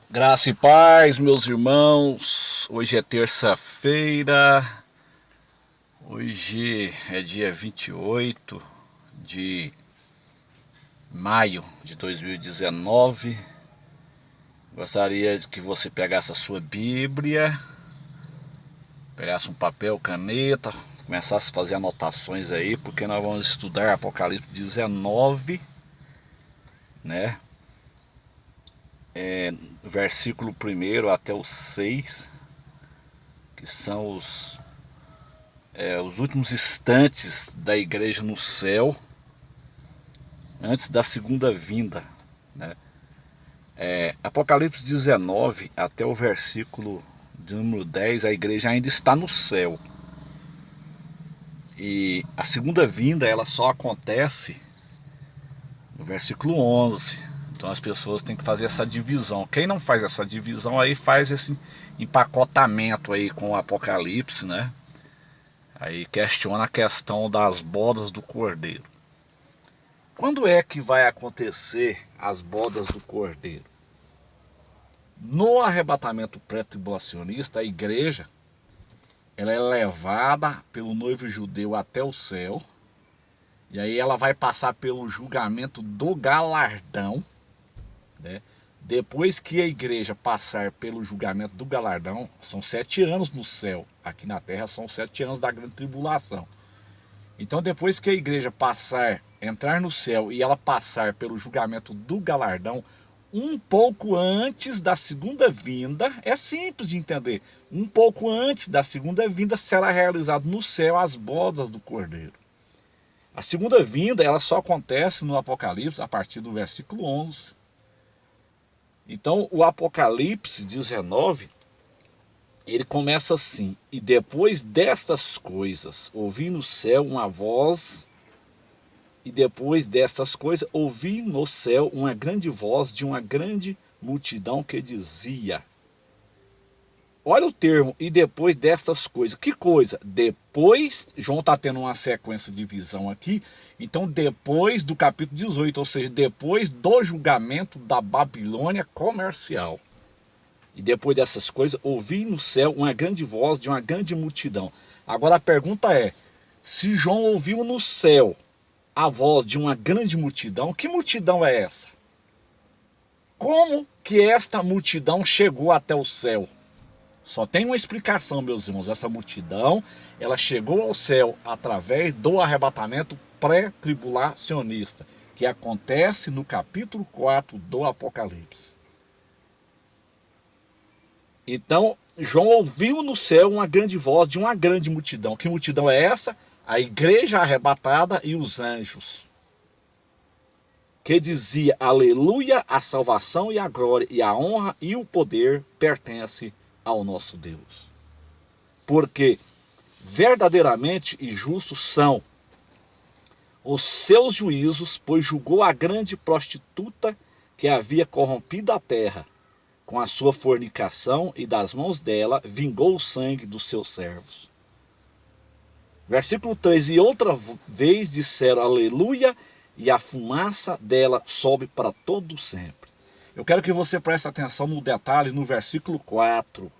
Graça e paz, meus irmãos. Hoje é terça-feira. Hoje é dia 28 de maio de 2019. Gostaria que você pegasse a sua Bíblia, pegasse um papel, caneta, começasse a fazer anotações aí, porque nós vamos estudar Apocalipse 19, né? Versículo 1 até o 6, que são os últimos instantes da igreja no céu, antes da segunda vinda, né? Apocalipse 19 até o versículo de número 10, a igreja ainda está no céu. E a segunda vinda ela só acontece no versículo 11. Então as pessoas têm que fazer essa divisão. Quem não faz essa divisão aí faz esse empacotamento aí com o Apocalipse, né? Aí questiona a questão das bodas do Cordeiro. Quando é que vai acontecer as bodas do Cordeiro? No arrebatamento pré-tribulacionista, a igreja ela é levada pelo noivo judeu até o céu. E aí ela vai passar pelo julgamento do galardão, né? Depois que a igreja passar pelo julgamento do galardão, são 7 anos no céu. Aqui na terra são 7 anos da grande tribulação. Então depois que a igreja entrar no céu e ela passar pelo julgamento do galardão, um pouco antes da segunda vinda, é simples de entender, um pouco antes da segunda vinda será realizado no céu as bodas do Cordeiro. A segunda vinda ela só acontece no Apocalipse a partir do versículo 11. Então o Apocalipse 19, ele começa assim: e depois destas coisas, ouvi no céu uma voz. E depois destas coisas, ouvi no céu uma grande voz de uma grande multidão que dizia... Olha o termo, e depois destas coisas. Que coisa? Depois, João está tendo uma sequência de visão aqui. Então, depois do capítulo 18, ou seja, depois do julgamento da Babilônia comercial. E depois dessas coisas, ouvi no céu uma grande voz de uma grande multidão. Agora a pergunta é, se João ouviu no céu a voz de uma grande multidão, que multidão é essa? Como que esta multidão chegou até o céu? Só tem uma explicação, meus irmãos. Essa multidão, ela chegou ao céu através do arrebatamento pré-tribulacionista, que acontece no capítulo 4 do Apocalipse. Então, João ouviu no céu uma grande voz de uma grande multidão. Que multidão é essa? A igreja arrebatada e os anjos. Que dizia: aleluia, a salvação e a glória e a honra e o poder pertence ao nosso Deus. Porque verdadeiramente e justos são os seus juízos, pois julgou a grande prostituta que havia corrompido a terra com a sua fornicação, e das mãos dela vingou o sangue dos seus servos. Versículo 3: e outra vez disseram aleluia, e a fumaça dela sobe para todo sempre. Eu quero que você preste atenção no detalhe no versículo 4.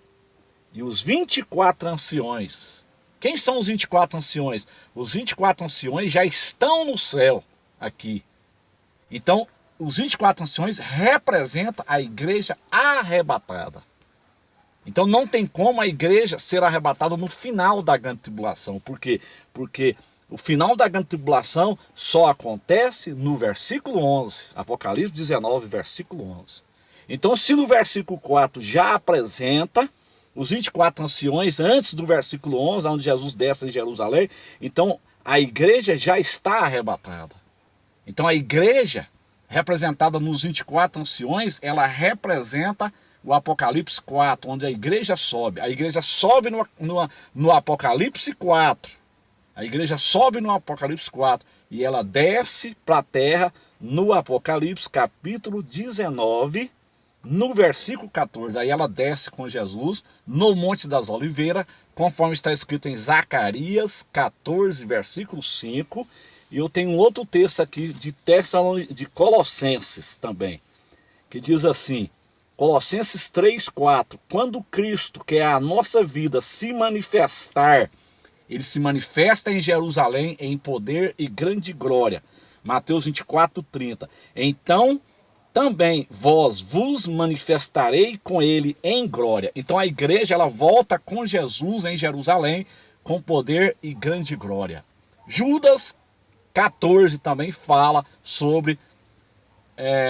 E os 24 anciões. Quem são os 24 anciões? Os 24 anciões já estão no céu aqui. Então, os 24 anciões representam a igreja arrebatada. Então não tem como a igreja ser arrebatada no final da grande tribulação. Por quê? Porque o final da grande tribulação só acontece no versículo 11. Apocalipse 19, versículo 11. Então, se no versículo 4 já apresenta os 24 anciões, antes do versículo 11, onde Jesus desce em Jerusalém, então a igreja já está arrebatada. Então a igreja, representada nos 24 anciões, ela representa o Apocalipse 4, onde a igreja sobe. A igreja sobe no Apocalipse 4. A igreja sobe no Apocalipse 4 e ela desce para a terra no Apocalipse capítulo 19, no versículo 14. Aí ela desce com Jesus no Monte das Oliveiras, conforme está escrito em Zacarias 14, versículo 5. E eu tenho um outro texto aqui de Colossenses também, que diz assim: Colossenses 3:4. Quando Cristo, que é a nossa vida, se manifestar, ele se manifesta em Jerusalém em poder e grande glória. Mateus 24:30. Então também vós vos manifestarei com ele em glória. Então a igreja, ela volta com Jesus em Jerusalém com poder e grande glória. Judas 14 também fala sobre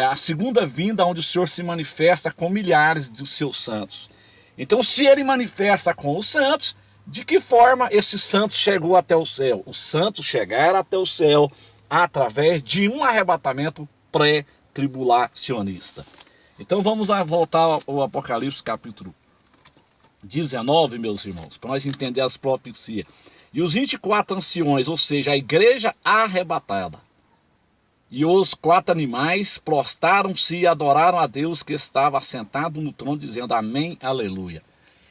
a segunda vinda, onde o Senhor se manifesta com milhares dos seus santos. Então, se ele manifesta com os santos, de que forma esse santo chegou até o céu? Os santos chegaram até o céu através de um arrebatamento pré-tribulacionista. Então vamos voltar ao Apocalipse capítulo 19, meus irmãos, para nós entender as profecias. E os 24 anciões, ou seja, a igreja arrebatada, e os 4 animais prostaram-se e adoraram a Deus que estava assentado no trono, dizendo amém, aleluia.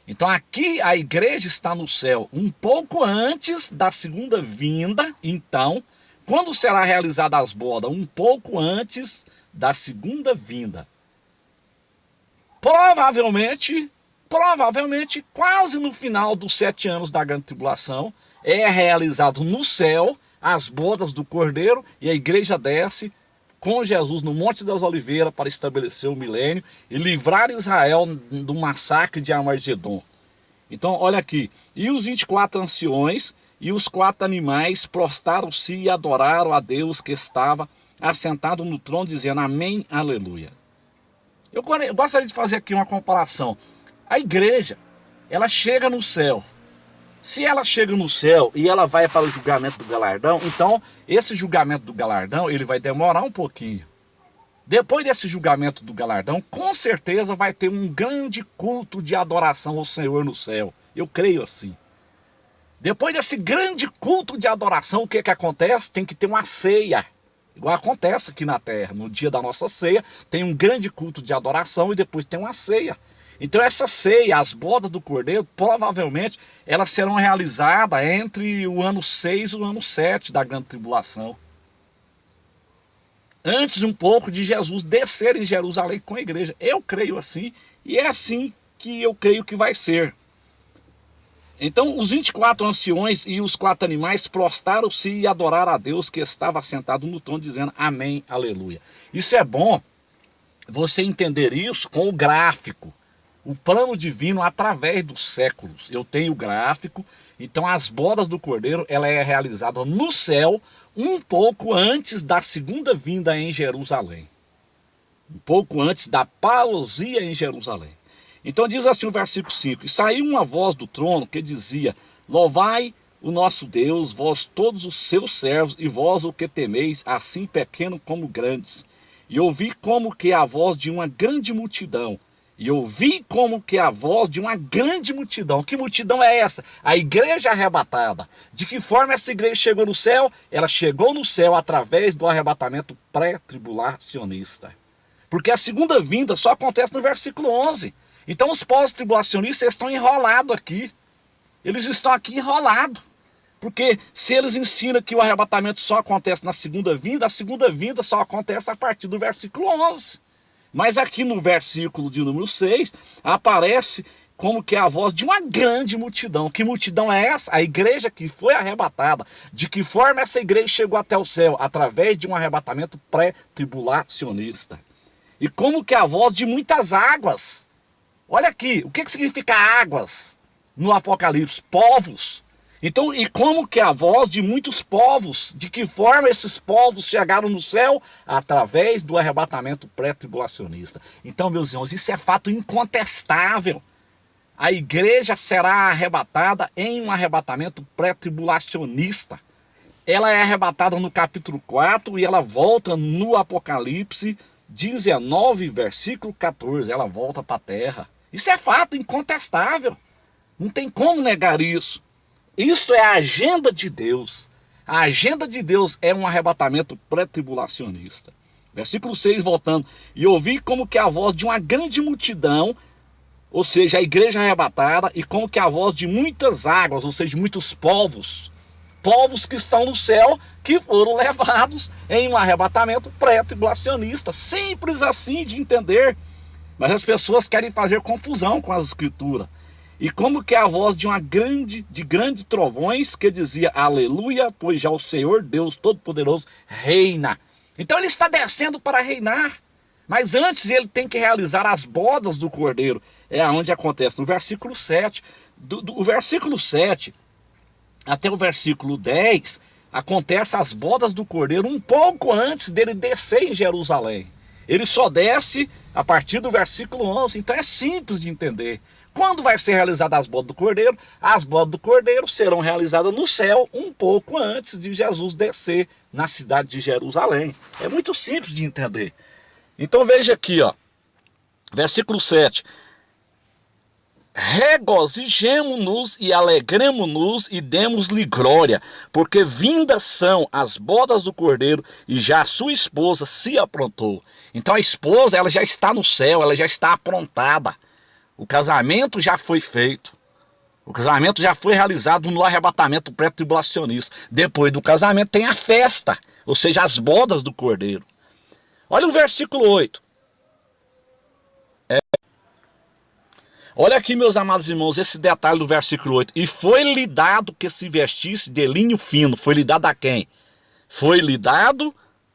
Então aqui a igreja está no céu um pouco antes da segunda vinda. Então, quando será realizada as bodas? Um pouco antes da segunda vinda. Provavelmente, quase no final dos 7 anos da grande tribulação, é realizado no céu as bodas do Cordeiro, e a igreja desce com Jesus no Monte das Oliveiras para estabelecer o milênio e livrar Israel do massacre de Armagedon. Então, olha aqui. E os 24 anciões e os 4 animais prostaram-se e adoraram a Deus que estava assentado no trono, dizendo amém, aleluia. Eu gostaria de fazer aqui uma comparação. A igreja, ela chega no céu. Se ela chega no céu e ela vai para o julgamento do galardão, então esse julgamento do galardão, ele vai demorar um pouquinho. Depois desse julgamento do galardão, com certeza vai ter um grande culto de adoração ao Senhor no céu. Eu creio assim. Depois desse grande culto de adoração, o que acontece? Tem que ter uma ceia. Igual acontece aqui na terra. No dia da nossa ceia, tem um grande culto de adoração e depois tem uma ceia. Então essa ceia, as bodas do Cordeiro, provavelmente elas serão realizadas entre o ano 6 e o ano 7 da grande tribulação. Antes um pouco de Jesus descer em Jerusalém com a igreja. Eu creio assim, e é assim que eu creio que vai ser. Então os 24 anciões e os 4 animais prostaram-se e adoraram a Deus que estava sentado no trono, dizendo amém, aleluia. Isso é bom você entender isso com o gráfico. O plano divino através dos séculos. Eu tenho o gráfico. Então as bodas do Cordeiro, ela é realizada no céu um pouco antes da segunda vinda em Jerusalém. Um pouco antes da parousia em Jerusalém. Então diz assim o versículo 5. E saiu uma voz do trono que dizia, louvai o nosso Deus, vós todos os seus servos, e vós o que temeis, assim pequeno como grandes. E ouvi como que a voz de uma grande multidão. E ouvi como que a voz de uma grande multidão. Que multidão é essa? A igreja arrebatada. De que forma essa igreja chegou no céu? Ela chegou no céu através do arrebatamento pré-tribulacionista. Porque a segunda vinda só acontece no versículo 11. Então os pós-tribulacionistas estão enrolados aqui. Eles estão aqui enrolados. Porque se eles ensinam que o arrebatamento só acontece na segunda vinda, a segunda vinda só acontece a partir do versículo 11. Mas aqui no versículo de número 6, aparece como que a voz de uma grande multidão. Que multidão é essa? A igreja que foi arrebatada. De que forma essa igreja chegou até o céu? Através de um arrebatamento pré-tribulacionista. E como que a voz de muitas águas. Olha aqui, o que significa águas no Apocalipse? Povos. Então, e como que a voz de muitos povos, de que forma esses povos chegaram no céu? Através do arrebatamento pré-tribulacionista. Então, meus irmãos, isso é fato incontestável. A igreja será arrebatada em um arrebatamento pré-tribulacionista. Ela é arrebatada no capítulo 4 e ela volta no Apocalipse 19, versículo 14. Ela volta para a terra. Isso é fato incontestável. Não tem como negar isso. Isto é a agenda de Deus. A agenda de Deus é um arrebatamento pré-tribulacionista. Versículo 6, voltando. E ouvi como que a voz de uma grande multidão, ou seja, a igreja arrebatada, e como que a voz de muitas águas, ou seja, muitos povos. Povos que estão no céu, que foram levados em um arrebatamento pré-tribulacionista. Simples assim de entender. Mas as pessoas querem fazer confusão com as escrituras. E como que é a voz de grandes trovões que dizia: aleluia, pois já o Senhor Deus Todo-Poderoso reina. Então ele está descendo para reinar. Mas antes ele tem que realizar as bodas do Cordeiro. É onde acontece no versículo 7. Do versículo 7 até o versículo 10, acontece as bodas do Cordeiro um pouco antes dele descer em Jerusalém. Ele só desce a partir do versículo 11. Então é simples de entender. Quando vai ser realizada as bodas do Cordeiro? As bodas do Cordeiro serão realizadas no céu um pouco antes de Jesus descer na cidade de Jerusalém. É muito simples de entender. Então veja aqui, ó, versículo 7. Regozijemo-nos e alegremo-nos e demos-lhe glória, porque vindas são as bodas do Cordeiro e já a sua esposa se aprontou. Então a esposa, ela já está no céu, ela já está aprontada. O casamento já foi feito. O casamento já foi realizado no arrebatamento pré-tribulacionista. Depois do casamento tem a festa, ou seja, as bodas do Cordeiro. Olha o versículo 8. Olha aqui, meus amados irmãos, esse detalhe do versículo 8. E foi-lhe dado que se vestisse de linho fino. Foi-lhe dado a quem? Foi-lhe dado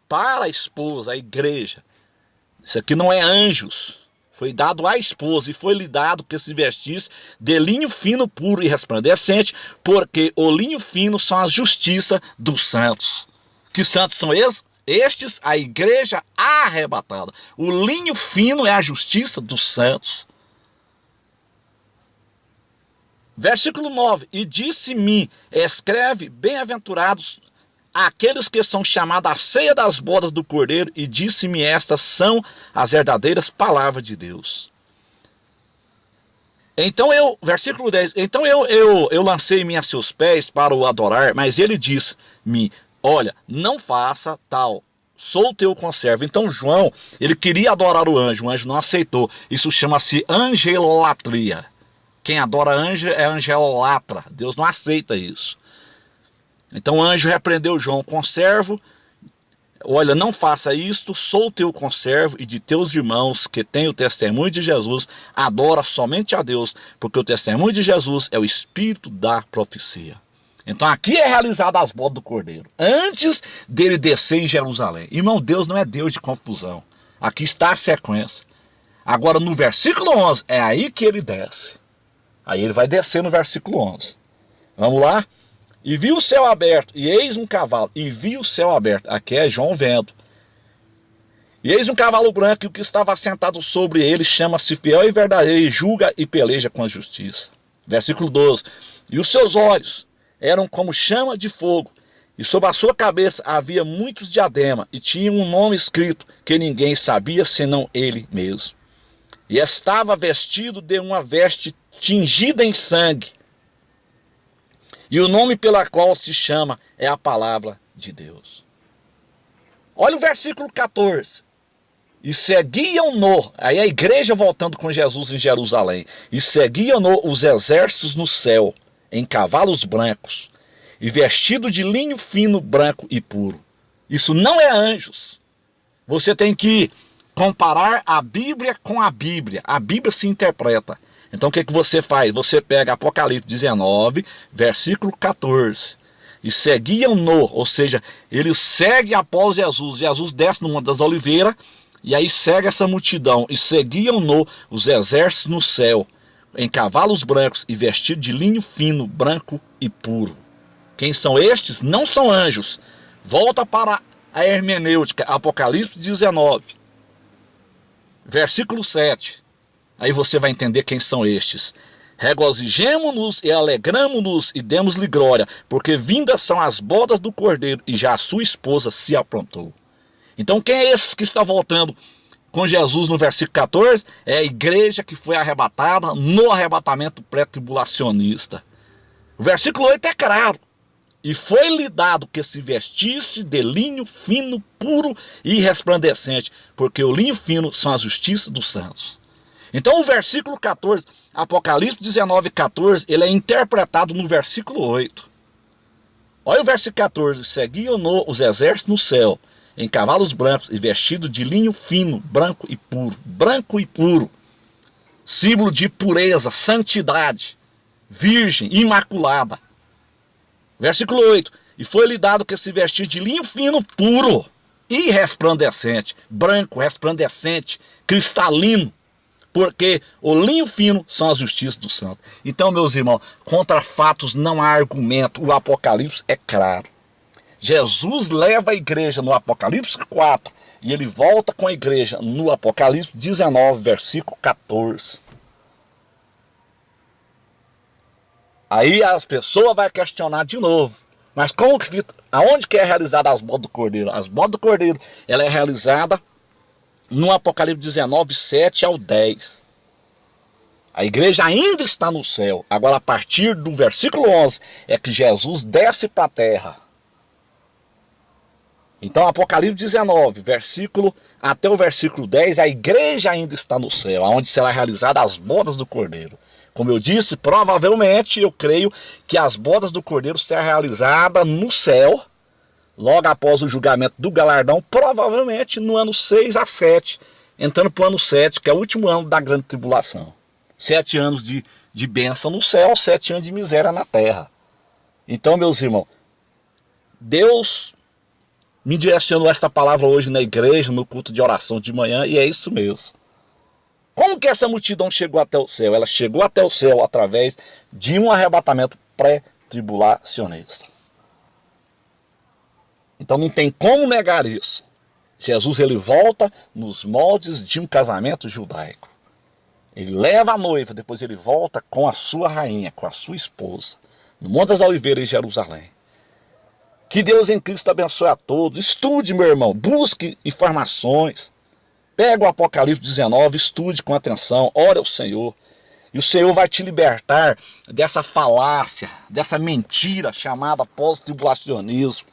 para a esposa, a igreja. Isso aqui não é anjos. Foi dado à esposa e foi-lhe dado que se vestisse de linho fino, puro e resplandecente, porque o linho fino são a justiça dos santos. Que santos são esses? Estes, a igreja arrebatada. O linho fino é a justiça dos santos. Versículo 9. E disse-me, escreve, bem-aventurados aqueles que são chamados à ceia das bodas do Cordeiro, e disse-me, estas são as verdadeiras palavras de Deus. Então versículo 10, então eu lancei-me a seus pés para o adorar, mas ele disse-me, olha, não faça tal, sou o teu conservo. Então João, ele queria adorar o anjo não aceitou. Isso chama-se angelolatria. Quem adora anjo é angelolatra. Deus não aceita isso. Então o anjo repreendeu João, conservo, olha, não faça isto, sou teu conservo e de teus irmãos que têm o testemunho de Jesus, adora somente a Deus, porque o testemunho de Jesus é o espírito da profecia. Então aqui é realizada as bodas do Cordeiro, antes dele descer em Jerusalém. Irmão, Deus não é Deus de confusão. Aqui está a sequência. Agora no versículo 11, é aí que ele desce. Aí ele vai descer no versículo 11. Vamos lá? E vi o céu aberto, e eis um cavalo. E vi o céu aberto. Aqui é João vendo. E eis um cavalo branco, e o que estava sentado sobre ele chama-se Fiel e Verdadeiro, e julga e peleja com a justiça. Versículo 12. E os seus olhos eram como chama de fogo, e sobre a sua cabeça havia muitos diademas, e tinha um nome escrito que ninguém sabia senão ele mesmo. E estava vestido de uma veste tingida em sangue, e o nome pela qual se chama é a palavra de Deus. Olha o versículo 14. E seguiam-no, aí a igreja voltando com Jesus em Jerusalém. E seguiam-no os exércitos no céu, em cavalos brancos, e vestido de linho fino, branco e puro. Isso não é anjos. Você tem que comparar a Bíblia com a Bíblia. A Bíblia se interpreta. Então o que você faz? Você pega Apocalipse 19, versículo 14. E seguiam-no, ou seja, ele segue após Jesus. Jesus desce no Monte das Oliveiras, e aí segue essa multidão. E seguiam-no os exércitos no céu, em cavalos brancos e vestidos de linho fino, branco e puro. Quem são estes? Não são anjos. Volta para a hermenêutica, Apocalipse 19, versículo 7. Aí você vai entender quem são estes. Regozijemo-nos e alegramo-nos e demos-lhe glória, porque vindas são as bodas do Cordeiro e já a sua esposa se aprontou. Então quem é esse que está voltando com Jesus no versículo 14? É a igreja que foi arrebatada no arrebatamento pré-tribulacionista. O versículo 8 é claro. E foi-lhe dado que se vestisse de linho fino, puro e resplandecente, porque o linho fino são a justiça dos santos. Então o versículo 14, Apocalipse 19, 14, ele é interpretado no versículo 8. Olha o versículo 14. Seguiam-no os exércitos no céu, em cavalos brancos e vestido de linho fino, branco e puro, símbolo de pureza, santidade, virgem, imaculada. Versículo 8, e foi-lhe dado que se vestir de linho fino, puro e resplandecente, branco, resplandecente, cristalino, porque o linho fino são as justiças do santo. Então, meus irmãos, contra fatos não há argumento, o Apocalipse é claro. Jesus leva a igreja no Apocalipse 4 e ele volta com a igreja no Apocalipse 19, versículo 14. Aí as pessoas vão questionar de novo. Mas como que, aonde que é realizada as bodas do Cordeiro? As bodas do Cordeiro, ela é realizada no Apocalipse 19, 7 ao 10. A igreja ainda está no céu. Agora, a partir do versículo 11, é que Jesus desce para a terra. Então, Apocalipse 19, até o versículo 10, a igreja ainda está no céu, onde será realizada as bodas do Cordeiro. Como eu disse, provavelmente, eu creio que as bodas do Cordeiro serão realizadas no céu, logo após o julgamento do galardão, provavelmente no ano 6 a 7, entrando para o ano 7, que é o último ano da grande tribulação. 7 anos de bênção no céu, 7 anos de miséria na terra. Então, meus irmãos, Deus me direcionou esta palavra hoje na igreja, no culto de oração de manhã, e é isso mesmo. Como que essa multidão chegou até o céu? Ela chegou até o céu através de um arrebatamento pré-tribulacionista. Então não tem como negar isso. Jesus, ele volta nos moldes de um casamento judaico. Ele leva a noiva, depois ele volta com a sua rainha, com a sua esposa, no Monte das Oliveiras, em Jerusalém. Que Deus em Cristo abençoe a todos. Estude, meu irmão, busque informações. Pega o Apocalipse 19, estude com atenção, ore ao Senhor. E o Senhor vai te libertar dessa falácia, dessa mentira chamada pós-tribulacionismo,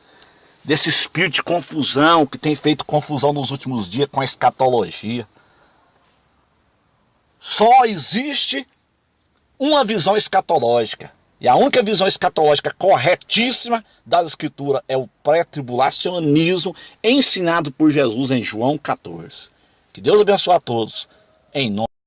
desse espírito de confusão que tem feito confusão nos últimos dias com a escatologia. Só existe uma visão escatológica. E a única visão escatológica corretíssima das Escrituras é o pré-tribulacionismo ensinado por Jesus em João 14. Que Deus abençoe a todos, em nome